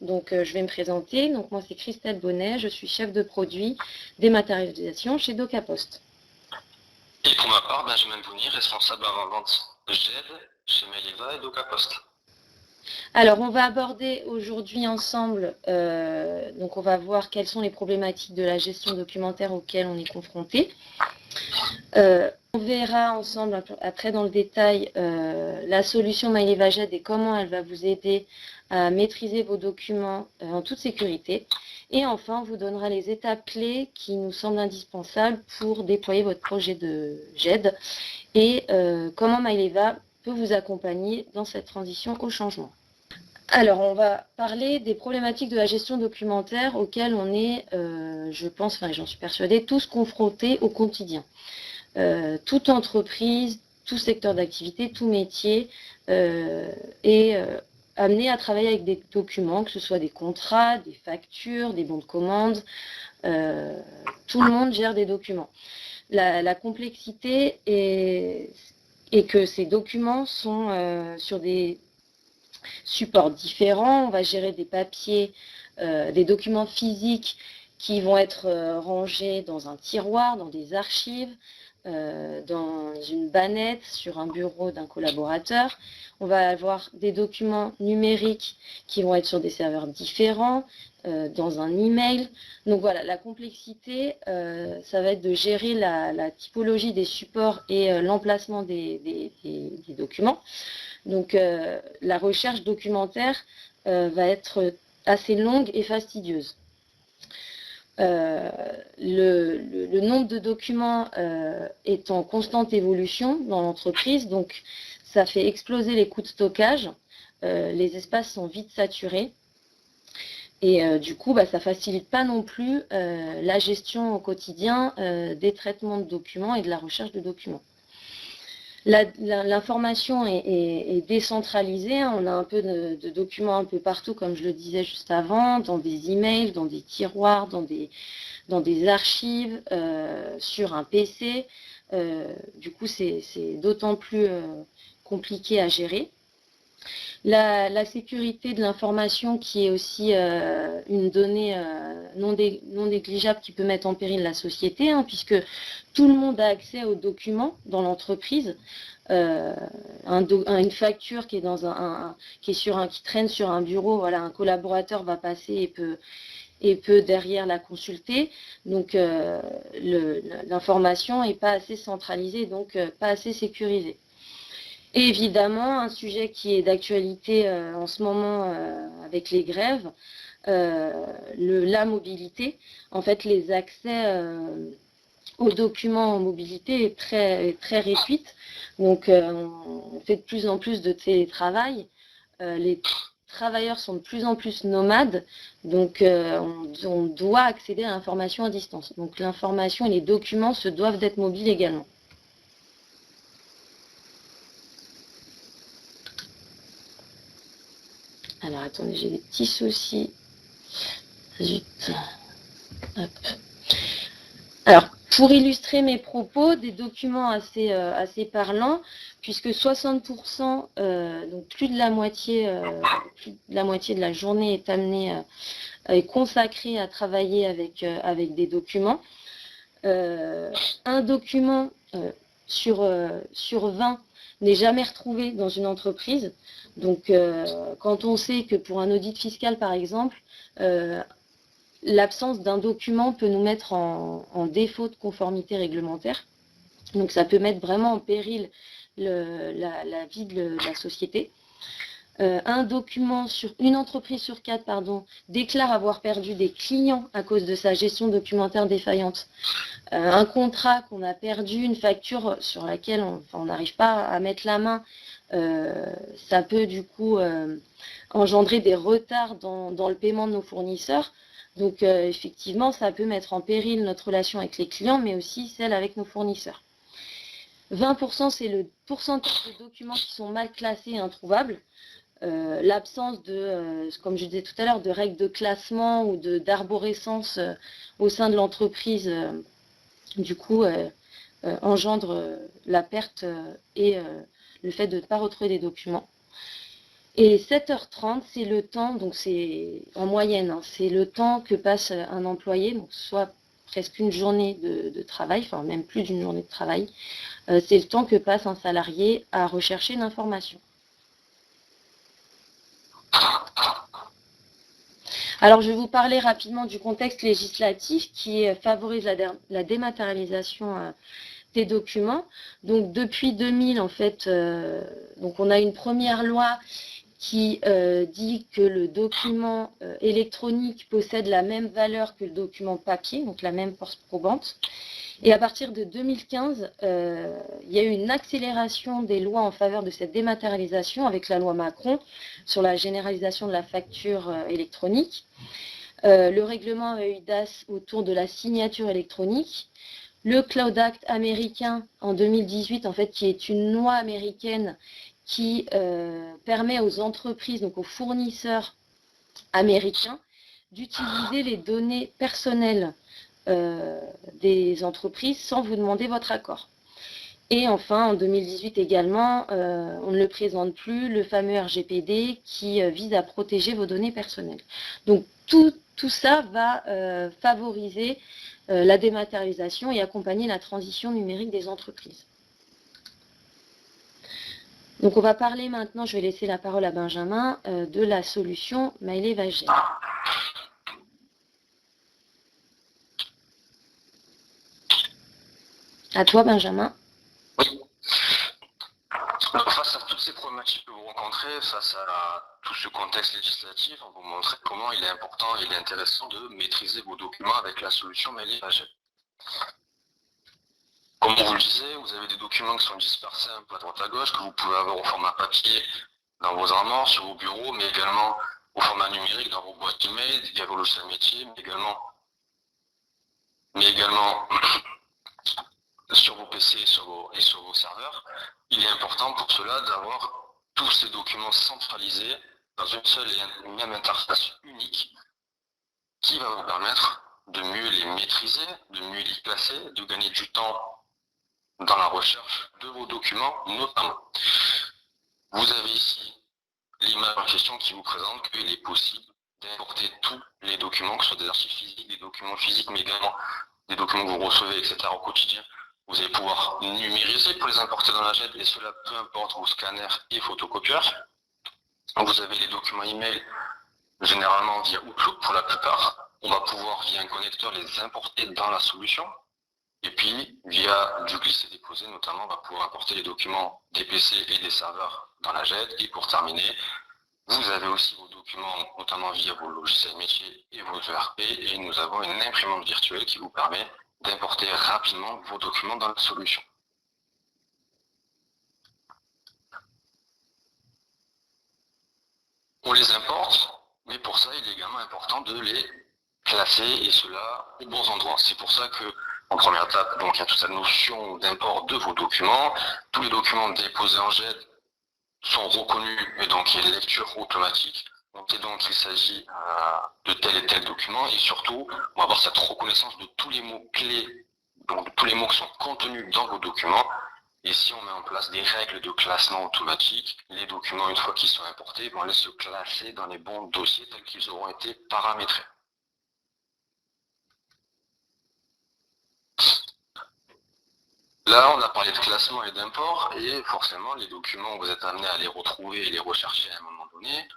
Donc, je vais me présenter. Donc, moi, c'est Christelle Bonnet. Je suis chef de produit dématérialisation chez DocaPost. Et pour ma part, Benjamin Bouni, responsable avant-vente GED chez Maileva et DocaPost. Alors, on va aborder aujourd'hui ensemble, donc on va voir quelles sont les problématiques de la gestion documentaire auxquelles on est confronté. On verra ensemble après dans le détail la solution Maileva GED et comment elle va vous aider à maîtriser vos documents en toute sécurité. Et enfin, on vous donnera les étapes clés qui nous semblent indispensables pour déployer votre projet de GED et comment Maileva peut vous accompagner dans cette transition au changement. Alors, on va parler des problématiques de la gestion documentaire auxquelles on est, je pense, enfin j'en suis persuadée, tous confrontés au quotidien. Toute entreprise, tout secteur d'activité, tout métier est amené à travailler avec des documents, que ce soit des contrats, des factures, des bons de commande. Tout le monde gère des documents. La complexité est que ces documents sont sur des supports différents. On va gérer des papiers, des documents physiques qui vont être rangés dans un tiroir, dans des archives, dans une bannette, sur un bureau d'un collaborateur. On va avoir des documents numériques qui vont être sur des serveurs différents, dans un email. Donc voilà, la complexité, ça va être de gérer la typologie des supports et l'emplacement des documents. Donc la recherche documentaire va être assez longue et fastidieuse. Le nombre de documents est en constante évolution dans l'entreprise, donc ça fait exploser les coûts de stockage, les espaces sont vite saturés, et du coup, ça ne facilite pas non plus la gestion au quotidien des traitements de documents et de la recherche de documents. L'information est décentralisée, on a un peu de documents un peu partout, comme je le disais juste avant, dans des emails, dans des tiroirs, dans des archives, sur un PC. Du coup, c'est d'autant plus compliqué à gérer. La sécurité de l'information qui est aussi une donnée non négligeable qui peut mettre en péril la société, puisque tout le monde a accès aux documents dans l'entreprise. Une facture qui est qui traîne sur un bureau, voilà, un collaborateur va passer et peut derrière la consulter. Donc l'information n'est pas assez centralisée, donc pas assez sécurisée. Et évidemment, un sujet qui est d'actualité en ce moment avec les grèves, la mobilité. En fait, les accès aux documents en mobilité est très réduite. Donc, on fait de plus en plus de télétravail. Les travailleurs sont de plus en plus nomades. Donc, on doit accéder à l'information à distance. Donc, l'information et les documents se doivent d'être mobiles également. Alors, attendez, j'ai des petits soucis. Zut. Hop. Alors, pour illustrer mes propos, des documents assez parlants, puisque 60%, donc plus de la moitié de la journée est consacrée à travailler avec des documents. Un document sur 20 n'est jamais retrouvé dans une entreprise. Donc, quand on sait que pour un audit fiscal, par exemple, l'absence d'un document peut nous mettre en défaut de conformité réglementaire. Donc, ça peut mettre vraiment en péril la vie de la société. Une entreprise sur 4 déclare avoir perdu des clients à cause de sa gestion documentaire défaillante. Un contrat qu'on a perdu, une facture sur laquelle on n'arrive pas à mettre la main, ça peut du coup engendrer des retards dans le paiement de nos fournisseurs. Donc effectivement, ça peut mettre en péril notre relation avec les clients, mais aussi celle avec nos fournisseurs. 20%, c'est le pourcentage de documents qui sont mal classés et introuvables. L'absence de, comme je disais tout à l'heure, de règles de classement ou d'arborescence au sein de l'entreprise, du coup, engendre la perte et le fait de ne pas retrouver des documents. Et 7h30, c'est le temps, donc c'est en moyenne, hein, c'est le temps que passe un employé, donc soit presque une journée de travail, enfin même plus d'une journée de travail, c'est le temps que passe un salarié à rechercher une information. Alors, je vais vous parler rapidement du contexte législatif qui favorise la dématérialisation des documents. Donc, depuis 2000, en fait, donc on a une première loi qui dit que le document électronique possède la même valeur que le document papier, donc la même force probante. Et à partir de 2015, il y a eu une accélération des lois en faveur de cette dématérialisation avec la loi Macron sur la généralisation de la facture électronique. Le règlement EUDAS autour de la signature électronique. Le Cloud Act américain en 2018, en fait, qui est une loi américaine qui permet aux entreprises, donc aux fournisseurs américains, d'utiliser les données personnelles des entreprises sans vous demander votre accord. Et enfin, en 2018 également, on ne le présente plus, le fameux RGPD qui vise à protéger vos données personnelles. Donc tout ça va favoriser la dématérialisation et accompagner la transition numérique des entreprises. Donc on va parler maintenant, je vais laisser la parole à Benjamin, de la solution Maëlé-Vagel. À toi, Benjamin. Oui. Alors, face à toutes ces problématiques que vous rencontrez, face à tout ce contexte législatif, on va vous montrer comment il est important et il est intéressant de maîtriser vos documents avec la solution Maëlé-Vagel. Comme on vous le disait, vous avez des documents qui sont dispersés un peu à droite à gauche, que vous pouvez avoir au format papier dans vos armoires, sur vos bureaux, mais également au format numérique dans vos boîtes email, via vos logiciels métiers, mais également sur vos PC et sur vos serveurs. Il est important pour cela d'avoir tous ces documents centralisés dans une seule et même interface unique qui va vous permettre de mieux les maîtriser, de mieux les classer, de gagner du temps dans la recherche de vos documents notamment. Vous avez ici l'image en question qui vous présente qu'il est possible d'importer tous les documents, que ce soit des archives physiques, des documents physiques, mais également des documents que vous recevez, etc. au quotidien. Vous allez pouvoir numériser pour les importer dans la JET, et cela peu importe vos scanners et photocopieurs. Vous avez les documents email, généralement via Outlook pour la plupart. On va pouvoir, via un connecteur, les importer dans la solution. Et puis, via du glisser-déposer, notamment, on va pouvoir importer les documents des PC et des serveurs dans la JET. Et pour terminer, vous avez aussi vos documents, notamment via vos logiciels métiers et vos ERP. Et nous avons une imprimante virtuelle qui vous permet d'importer rapidement vos documents dans la solution. On les importe, mais pour ça, il est également important de les classer, et cela aux bons endroits. C'est pour ça que, en première étape, donc, il y a toute cette notion d'import de vos documents. Tous les documents déposés en JET sont reconnus, et donc il y a une lecture automatique. On sait donc qu'il s'agit de tel et tel document, et surtout, on va avoir cette reconnaissance de tous les mots-clés, donc de tous les mots qui sont contenus dans vos documents. Et si on met en place des règles de classement automatique, les documents, une fois qu'ils sont importés, vont aller se classer dans les bons dossiers tels qu'ils auront été paramétrés. Là, on a parlé de classement et d'import, et forcément, les documents, vous êtes amenés à les retrouver et les rechercher à un moment donné.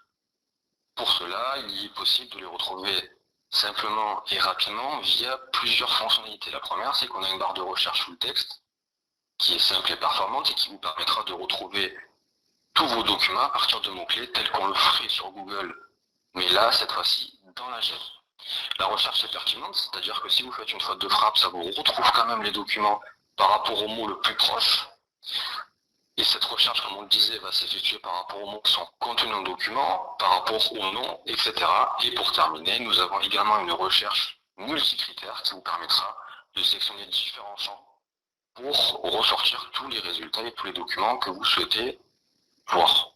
Pour cela, il est possible de les retrouver simplement et rapidement via plusieurs fonctionnalités. La première, c'est qu'on a une barre de recherche full texte qui est simple et performante et qui vous permettra de retrouver tous vos documents à partir de mots-clés tels qu'on le ferait sur Google, mais là, cette fois-ci, dans la GED. La recherche est pertinente, c'est-à-dire que si vous faites une faute de frappe, ça vous retrouve quand même les documents par rapport au mot le plus proche. Et cette recherche, comme on le disait, va s'effectuer par rapport aux mots qui sont contenus dans le document, par rapport au nom, etc. Et pour terminer, nous avons également une recherche multicritère qui vous permettra de sélectionner différents champs pour ressortir tous les résultats et tous les documents que vous souhaitez voir.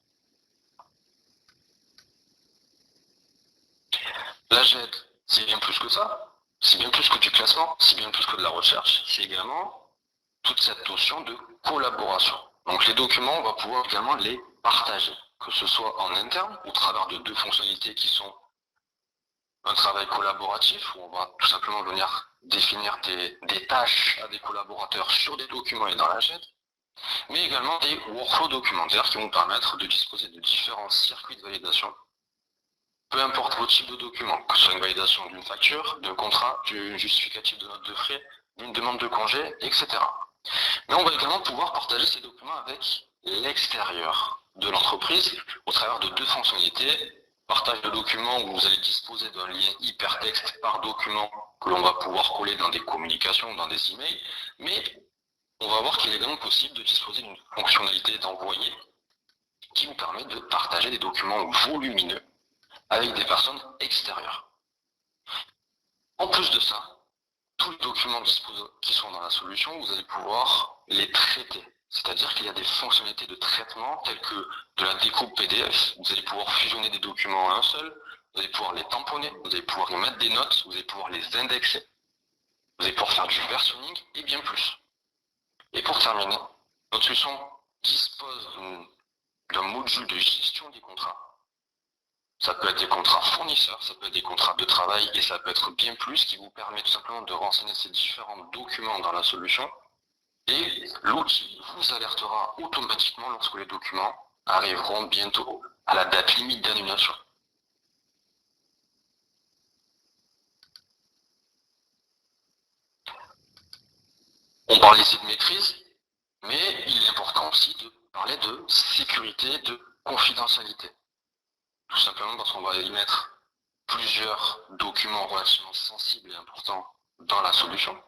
La GED, c'est bien plus que ça, c'est bien plus que du classement, c'est bien plus que de la recherche, c'est également toute cette notion de collaboration. Donc les documents, on va pouvoir également les partager. que ce soit en interne, au travers de deux fonctionnalités qui sont un travail collaboratif, où on va tout simplement venir définir des tâches à des collaborateurs sur des documents et dans la chaîne, mais également des workflows documentaires qui vont permettre de disposer de différents circuits de validation, peu importe vos types de documents, que ce soit une validation d'une facture, d'un contrat, du justificatif de note de frais, d'une demande de congé, etc. Mais on va également pouvoir partager ces documents avec l'extérieur de l'entreprise au travers de deux fonctionnalités. Partage de documents où vous allez disposer d'un lien hypertexte par document que l'on va pouvoir coller dans des communications, dans des emails, mais on va voir qu'il est également possible de disposer d'une fonctionnalité d'envoyer qui vous permet de partager des documents volumineux avec des personnes extérieures. En plus de ça, tous les documents qui sont dans la solution, vous allez pouvoir les traiter. C'est-à-dire qu'il y a des fonctionnalités de traitement telles que de la découpe PDF, vous allez pouvoir fusionner des documents à un seul, vous allez pouvoir les tamponner, vous allez pouvoir y mettre des notes, vous allez pouvoir les indexer, vous allez pouvoir faire du versionning et bien plus. Et pour terminer, notre solution dispose d'un module de gestion des contrats. Ça peut être des contrats fournisseurs, ça peut être des contrats de travail et ça peut être bien plus qui vous permet tout simplement de renseigner ces différents documents dans la solution. Et l'outil vous alertera automatiquement lorsque les documents arriveront bientôt à la date limite d'annulation. On parle ici de maîtrise, mais il est important aussi de parler de sécurité, de confidentialité. Tout simplement parce qu'on va y mettre plusieurs documents relativement sensibles et importants dans la solution.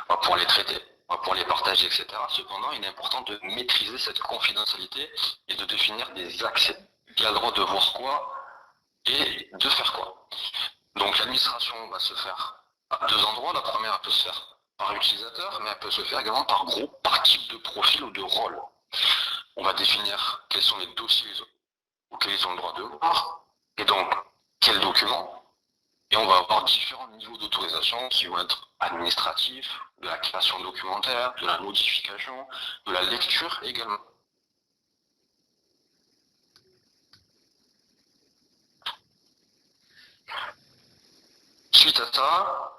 On va pouvoir les traiter, on va pouvoir les partager, etc. Cependant, il est important de maîtriser cette confidentialité et de définir des accès. Qui a le droit de voir quoi et de faire quoi. Donc l'administration va se faire à deux endroits. La première, elle peut se faire par utilisateur, mais elle peut se faire également par groupe, par type de profil ou de rôle. On va définir quels sont les dossiers auxquels ils ont le droit de voir, et donc quels documents. Et on va avoir différents niveaux d'autorisation qui vont être administratifs, de la création documentaire, de la modification, de la lecture également. Suite à ça,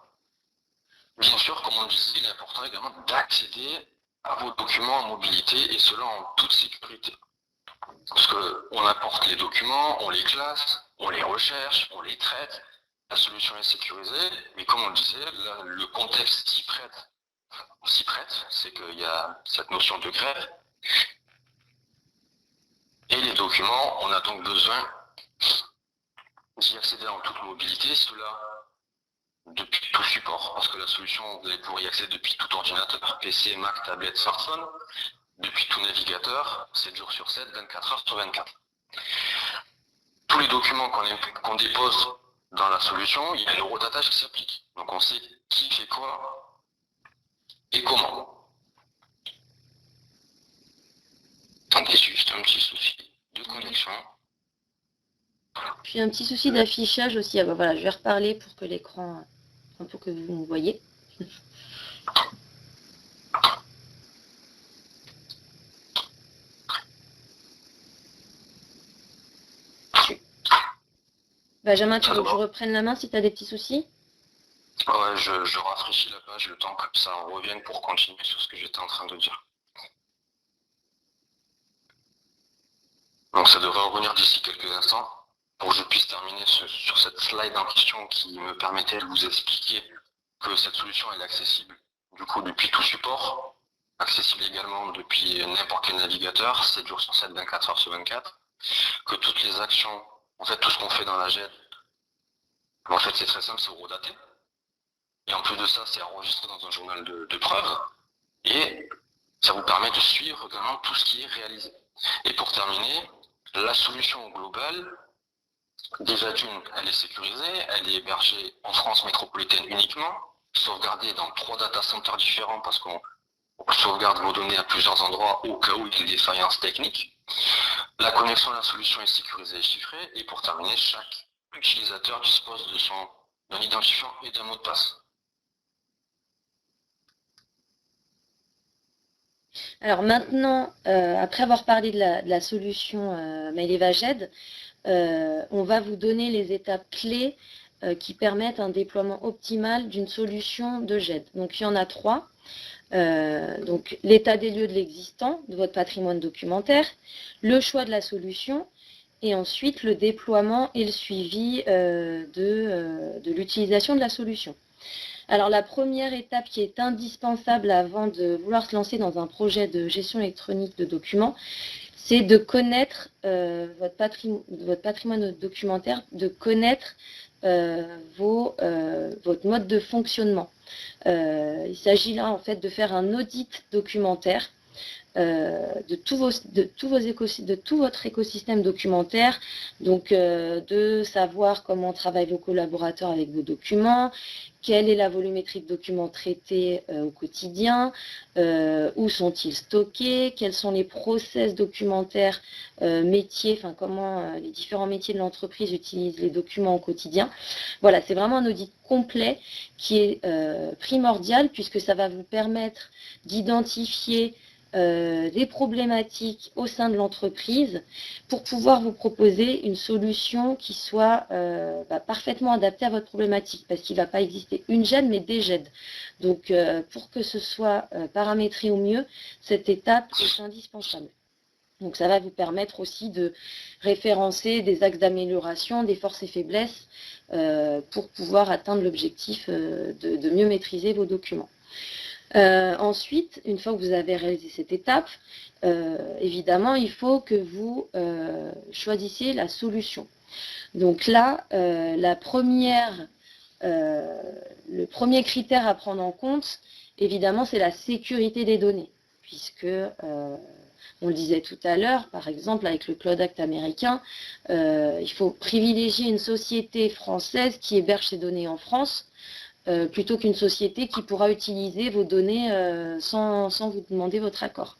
bien sûr, comme on le disait, il est important également d'accéder à vos documents en mobilité et cela en toute sécurité. Parce qu'on apporte les documents, on les classe, on les recherche, on les traite, la solution est sécurisée, mais comme on le disait, là, le contexte s'y prête, c'est qu'il y a cette notion de grève. Et les documents, on a donc besoin d'y accéder en toute mobilité, cela depuis tout support, parce que la solution, vous allez pouvoir y accéder depuis tout ordinateur, PC, Mac, tablette, smartphone, depuis tout navigateur, 7 jours sur 7, 24 heures sur 24. Tous les documents qu'on dépose dans la solution, il y a un eurodatage qui s'applique. Donc on sait qui fait quoi et comment. Attendez juste un petit souci de connexion. Puis un petit souci d'affichage aussi. Ah bah voilà, je vais reparler pour que l'écran, pour que vous me voyez. Benjamin, tu veux que je reprenne la main si tu as des petits soucis? Ouais, je rafraîchis la page le temps que ça revienne pour continuer sur ce que j'étais en train de dire. Donc ça devrait revenir d'ici quelques instants pour que je puisse terminer sur cette slide en question qui me permettait de vous expliquer que cette solution est accessible du coup depuis tout support, accessible également depuis n'importe quel navigateur, 7 jours sur 7, 24 heures sur 24, que toutes les actions, en fait tout ce qu'on fait dans la GED, en fait c'est très simple, c'est eurodaté. Et en plus de ça, c'est enregistré dans un journal de preuves. Et ça vous permet de suivre également tout ce qui est réalisé. Et pour terminer, la solution globale, déjà d'une, elle est sécurisée, elle est hébergée en France métropolitaine uniquement, sauvegardée dans 3 data centers différents parce qu'on sauvegarde vos données à plusieurs endroits au cas où il y a des défaillances techniques. La connexion à la solution est sécurisée et chiffrée. Et pour terminer, chaque utilisateur dispose d'un identifiant et d'un mot de passe. Alors maintenant, après avoir parlé de la solution Mail-Evaged, on va vous donner les étapes clés qui permettent un déploiement optimal d'une solution de GED. Donc il y en a 3. Donc l'état des lieux de l'existant, de votre patrimoine documentaire, le choix de la solution, et ensuite le déploiement et le suivi de l'utilisation de la solution. Alors la première étape qui est indispensable avant de vouloir se lancer dans un projet de gestion électronique de documents, c'est de connaître votre patrimoine documentaire, de connaître votre mode de fonctionnement. Il s'agit là en fait de faire un audit documentaire de tout votre écosystème documentaire, donc de savoir comment travaillent vos collaborateurs avec vos documents, quelle est la volumétrie de documents traités au quotidien, où sont-ils stockés, quels sont les process documentaires métiers, enfin comment les différents métiers de l'entreprise utilisent les documents au quotidien. Voilà, c'est vraiment un audit complet qui est primordial puisque ça va vous permettre d'identifier des problématiques au sein de l'entreprise pour pouvoir vous proposer une solution qui soit parfaitement adaptée à votre problématique, parce qu'il ne va pas exister une GED, mais des GED. Donc, pour que ce soit paramétré au mieux, cette étape est indispensable. Donc, ça va vous permettre aussi de référencer des axes d'amélioration, des forces et faiblesses, pour pouvoir atteindre l'objectif de mieux maîtriser vos documents. Ensuite, une fois que vous avez réalisé cette étape, évidemment, il faut que vous choisissiez la solution. Donc là, le premier critère à prendre en compte, évidemment, c'est la sécurité des données, puisque, on le disait tout à l'heure, par exemple, avec le Cloud Act américain, il faut privilégier une société française qui héberge ses données en France, plutôt qu'une société qui pourra utiliser vos données sans vous demander votre accord.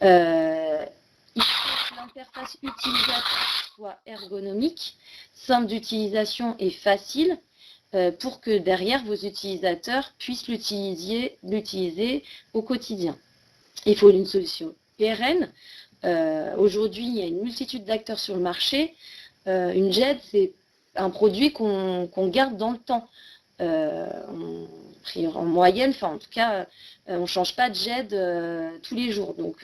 Il faut que l'interface utilisateur soit ergonomique, simple d'utilisation et facile, pour que derrière vos utilisateurs puissent l'utiliser au quotidien. Il faut une solution pérenne. Aujourd'hui, il y a une multitude d'acteurs sur le marché. Une GED, c'est un produit qu'on garde dans le temps. En moyenne, enfin en tout cas, on ne change pas de GED tous les jours, donc,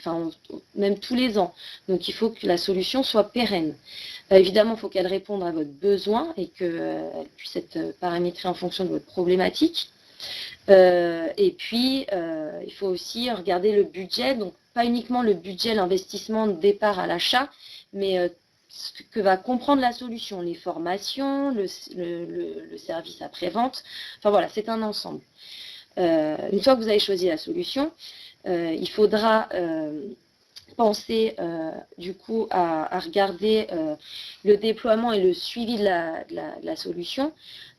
même tous les ans. Donc il faut que la solution soit pérenne. Évidemment, il faut qu'elle réponde à votre besoin et qu'elle puisse être paramétrée en fonction de votre problématique. Et puis, il faut aussi regarder le budget, donc pas uniquement le budget, l'investissement de départ à l'achat, mais ce que va comprendre la solution, les formations, le service après-vente. Enfin voilà, c'est un ensemble. Une fois que vous avez choisi la solution, il faudra penser du coup à regarder le déploiement et le suivi de la solution.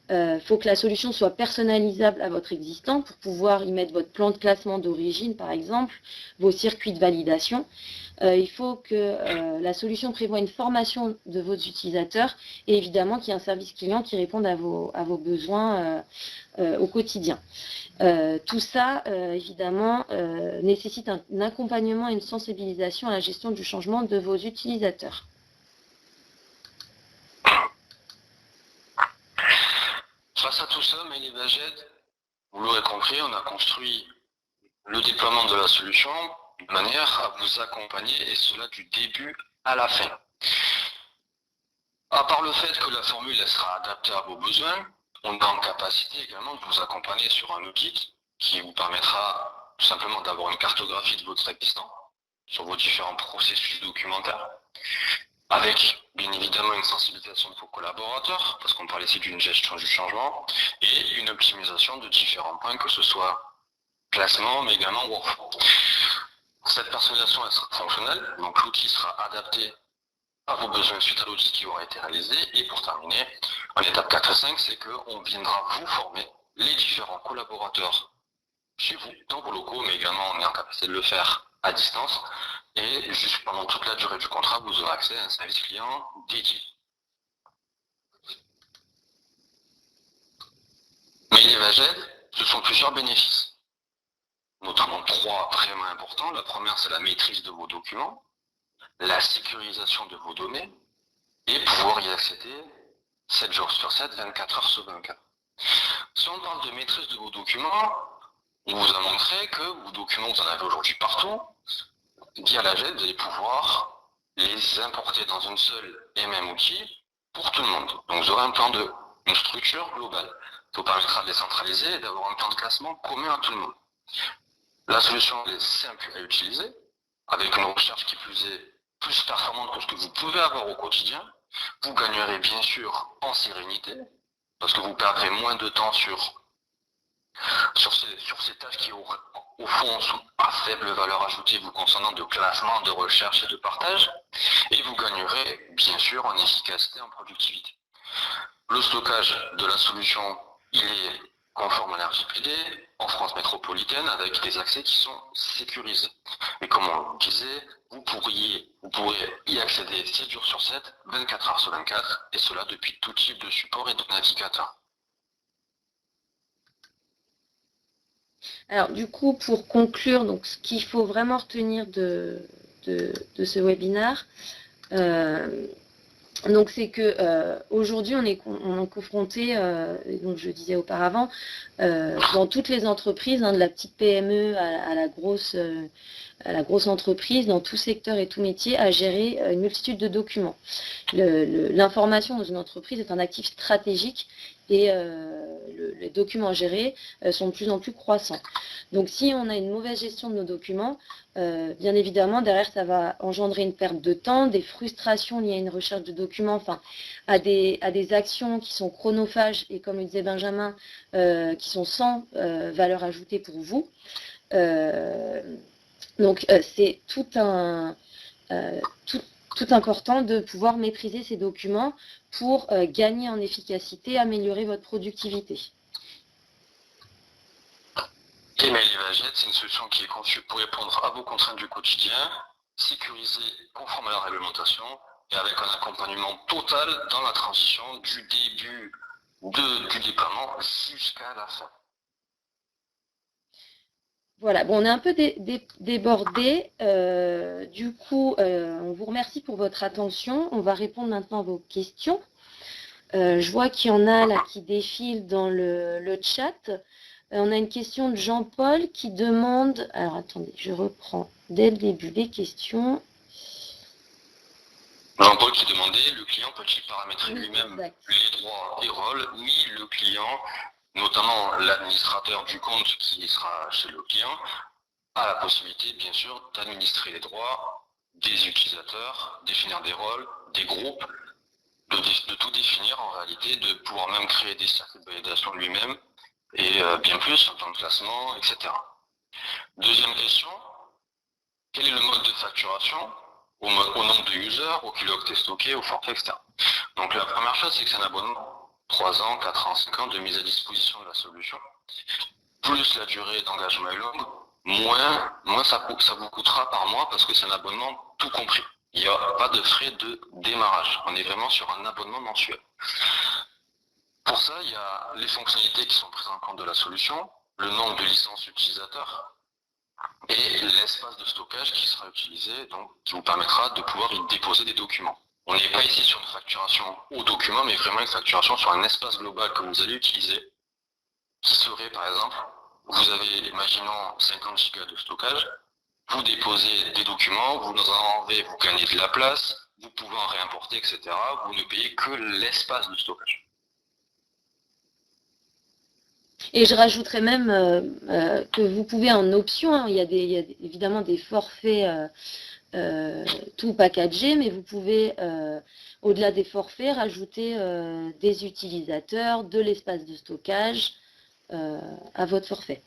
Il faut que la solution soit personnalisable à votre existant pour pouvoir y mettre votre plan de classement d'origine, par exemple, vos circuits de validation. Il faut que la solution prévoie une formation de vos utilisateurs et évidemment qu'il y ait un service client qui réponde à vos besoins au quotidien. Tout ça, évidemment, nécessite un accompagnement et une sensibilisation à la gestion du changement de vos utilisateurs. Face à tout ça, Mail-Evaged, vous l'aurez compris, on a construit le déploiement de la solution de manière à vous accompagner, et cela du début à la fin. À part le fait que la formule sera adaptée à vos besoins, on est en capacité également de vous accompagner sur un outil qui vous permettra tout simplement d'avoir une cartographie de votre existant sur vos différents processus documentaires, avec bien évidemment une sensibilisation de vos collaborateurs, parce qu'on parle ici d'une gestion du changement, et une optimisation de différents points, que ce soit classement, mais également workflow. Cette personnalisation elle sera fonctionnelle, donc l'outil sera adapté à vos besoins suite à l'audit qui aura été réalisé. Et pour terminer, en étape 4 et 5, c'est qu'on viendra vous former les différents collaborateurs chez vous, dans vos locaux, mais également on est en capacité de le faire à distance. Et juste pendant toute la durée du contrat, vous aurez accès à un service client dédié. Mail-Evaged, ce sont plusieurs bénéfices. notamment trois vraiment importants. La première, c'est la maîtrise de vos documents, la sécurisation de vos données et pouvoir y accéder 7 jours sur 7, 24 heures sur 24. Si on parle de maîtrise de vos documents, on vous a montré que vos documents, vous en avez aujourd'hui partout. Via la GED, vous allez pouvoir les importer dans un seul et même outil pour tout le monde. Donc vous aurez un plan une structure globale. Ça vous permettra de les centraliser et d'avoir un plan de classement commun à tout le monde. La solution est simple à utiliser, avec une recherche qui plus est plus performante que ce que vous pouvez avoir au quotidien. Vous gagnerez bien sûr en sérénité, parce que vous perdrez moins de temps sur ces tâches qui, au fond, sont à faible valeur ajoutée vous concernant de classement, de recherche et de partage, et vous gagnerez bien sûr en efficacité, en productivité. Le stockage de la solution, il est conforme à l'RGPD en France métropolitaine avec des accès qui sont sécurisés. Et comme on le disait, vous pourrez y accéder 7 jours sur 7, 24 heures sur 24, et cela depuis tout type de support et de navigateur. Alors du coup, pour conclure, donc ce qu'il faut vraiment retenir de ce webinaire, donc c'est que aujourd'hui on est confronté, donc je disais auparavant, dans toutes les entreprises, de la petite PME à la grosse entreprise, dans tout secteur et tout métier, à gérer une multitude de documents. L'information dans une entreprise est un actif stratégique et les documents gérés sont de plus en plus croissants. Donc si on a une mauvaise gestion de nos documents, bien évidemment, derrière, ça va engendrer une perte de temps, des frustrations liées à une recherche de documents, enfin, à des actions qui sont chronophages et, comme le disait Benjamin, qui sont sans valeur ajoutée pour vous. Donc, c'est tout important de pouvoir maîtriser ces documents pour gagner en efficacité, améliorer votre productivité. Email Evaged, c'est une solution qui est conçue pour répondre à vos contraintes du quotidien, sécurisée conforme à la réglementation et avec un accompagnement total dans la transition du début du déploiement jusqu'à la fin. Voilà, bon, on est un peu débordé. Du coup, on vous remercie pour votre attention. On va répondre maintenant à vos questions. Je vois qu'il y en a là qui défilent dans le chat. On a une question de Jean-Paul qui demande... Alors, attendez, je reprends dès le début les questions. Jean-Paul qui demandait, le client peut-il paramétrer lui-même les droits et rôles? Oui, le client, notamment l'administrateur du compte qui sera chez le client, a la possibilité, bien sûr, d'administrer les droits des utilisateurs, définir des rôles, des groupes, de tout définir en réalité, de pouvoir même créer des circuits de validation lui-même, et bien plus, en plan de classement, etc. Deuxième question, quel est le mode de facturation au nombre de users, au kilooctet stocké, au forfait, etc. Donc la première chose, c'est que c'est un abonnement 3 ans, 4 ans, 5 ans de mise à disposition de la solution. Plus la durée d'engagement est longue, moins ça vous coûtera par mois parce que c'est un abonnement tout compris. Il n'y a pas de frais de démarrage. On est vraiment sur un abonnement mensuel. Pour ça, il y a les fonctionnalités qui sont prises en compte de la solution, le nombre de licences utilisateurs et l'espace de stockage qui sera utilisé, donc qui vous permettra de pouvoir y déposer des documents. On n'est pas ici sur une facturation au document, mais vraiment une facturation sur un espace global que vous allez utiliser, qui serait par exemple, vous avez, imaginons, 50 gigas de stockage, vous déposez des documents, vous nous en enlevez, vous gagnez de la place, vous pouvez en réimporter, etc. Vous ne payez que l'espace de stockage. Et je rajouterais même que vous pouvez en option, il y a évidemment des forfaits tout packagés, mais vous pouvez, au-delà des forfaits, rajouter des utilisateurs, de l'espace de stockage à votre forfait.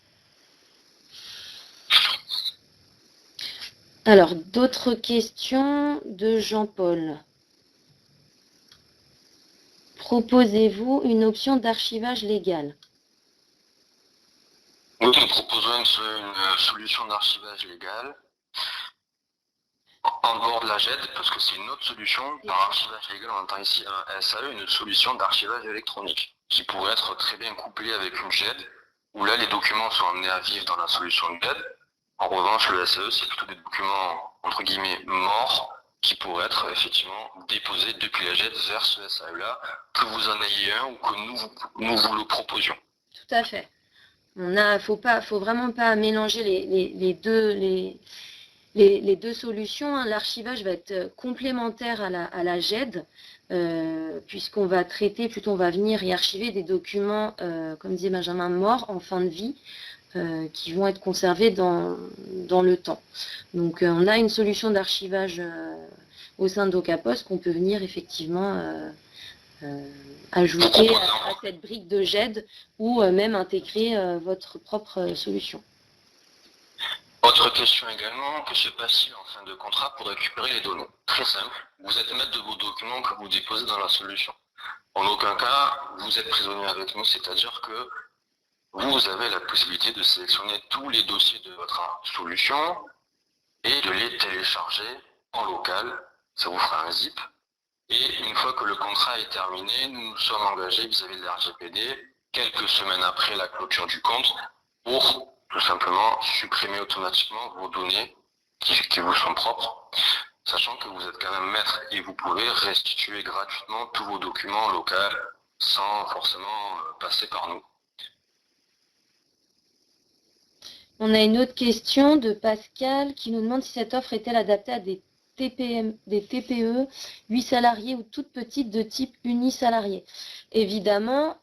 Alors, d'autres questions de Jean-Paul. Proposez-vous une option d'archivage légal? Oui, nous proposons une solution d'archivage légal en dehors de la GED, parce que c'est une autre solution. Par archivage légal, on entend ici un SAE, une solution d'archivage électronique, qui pourrait être très bien couplée avec une GED où là les documents sont amenés à vivre dans la solution de GED. En revanche, le SAE, c'est plutôt des documents entre guillemets morts qui pourraient être effectivement déposés depuis la GED vers ce SAE-là, que vous en ayez un ou que nous vous le proposions. Tout à fait. Faut vraiment pas mélanger les deux solutions. Hein. L'archivage va être complémentaire à la GED, puisqu'on va traiter, plutôt on va venir y archiver des documents, comme disait Benjamin, morts en fin de vie, qui vont être conservés dans le temps. Donc on a une solution d'archivage au sein d'Ocapos qu'on peut venir effectivement ajouter à cette brique de GED ou même intégrer votre propre solution. Autre question également, que se passe-t-il en fin de contrat pour récupérer les données? Très simple, vous êtes maître de vos documents que vous déposez dans la solution. En aucun cas, vous êtes prisonnier avec nous, c'est-à-dire que vous avez la possibilité de sélectionner tous les dossiers de votre solution et de les télécharger en local. Ça vous fera un zip. Et une fois que le contrat est terminé, nous nous sommes engagés vis-à-vis de la RGPD quelques semaines après la clôture du compte pour tout simplement supprimer automatiquement vos données qui vous sont propres, sachant que vous êtes quand même maître et vous pouvez restituer gratuitement tous vos documents locaux sans forcément passer par nous. On a une autre question de Pascal qui nous demande si cette offre est-elle adaptée à des TPE, 8 salariés ou toutes petites de type unisalarié. Évidemment,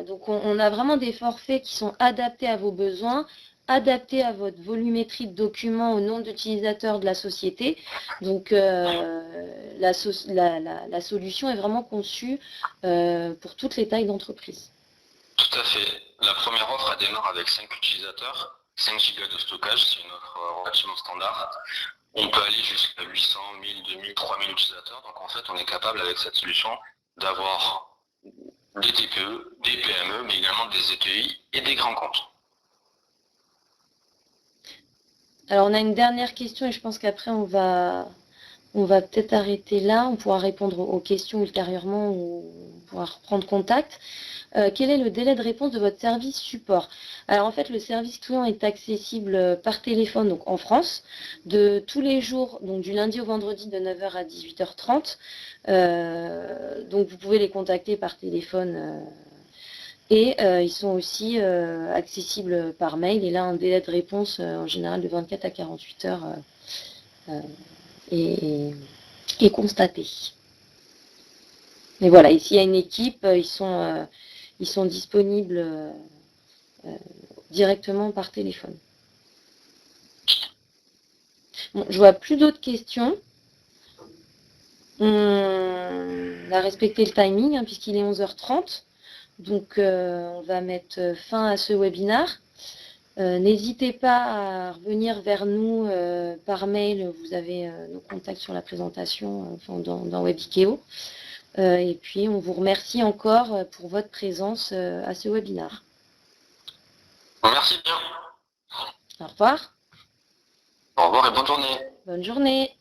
donc on a vraiment des forfaits qui sont adaptés à vos besoins, adaptés à votre volumétrie de documents au nombre d'utilisateurs de la société. Donc la solution est vraiment conçue pour toutes les tailles d'entreprise. Tout à fait. La première offre, elle démarre avec 5 utilisateurs, 5 gigas de stockage, c'est une offre relativement standard. On peut aller jusqu'à 800, 1000, 2000, 3000 utilisateurs. Donc en fait, on est capable avec cette solution d'avoir des TPE, des PME, mais également des ETI et des grands comptes. Alors on a une dernière question et je pense qu'après on va peut-être arrêter là. On pourra répondre aux questions ultérieurement ou on pourra reprendre contact. Quel est le délai de réponse de votre service support? Alors en fait, le service client est accessible par téléphone, donc en France, de tous les jours, donc du lundi au vendredi de 9h à 18h30. Donc vous pouvez les contacter par téléphone et ils sont aussi accessibles par mail. Et là, un délai de réponse en général de 24 à 48 heures est constaté. Mais voilà, ici il y a une équipe, ils sont disponibles directement par téléphone. Bon, je vois plus d'autres questions. On a respecté le timing hein, puisqu'il est 11h30. Donc on va mettre fin à ce webinaire. N'hésitez pas à revenir vers nous par mail. Vous avez nos contacts sur la présentation dans Webikeo. Et puis, on vous remercie encore pour votre présence à ce webinaire. Merci bien. Au revoir. Au revoir et bonne journée. Bonne journée.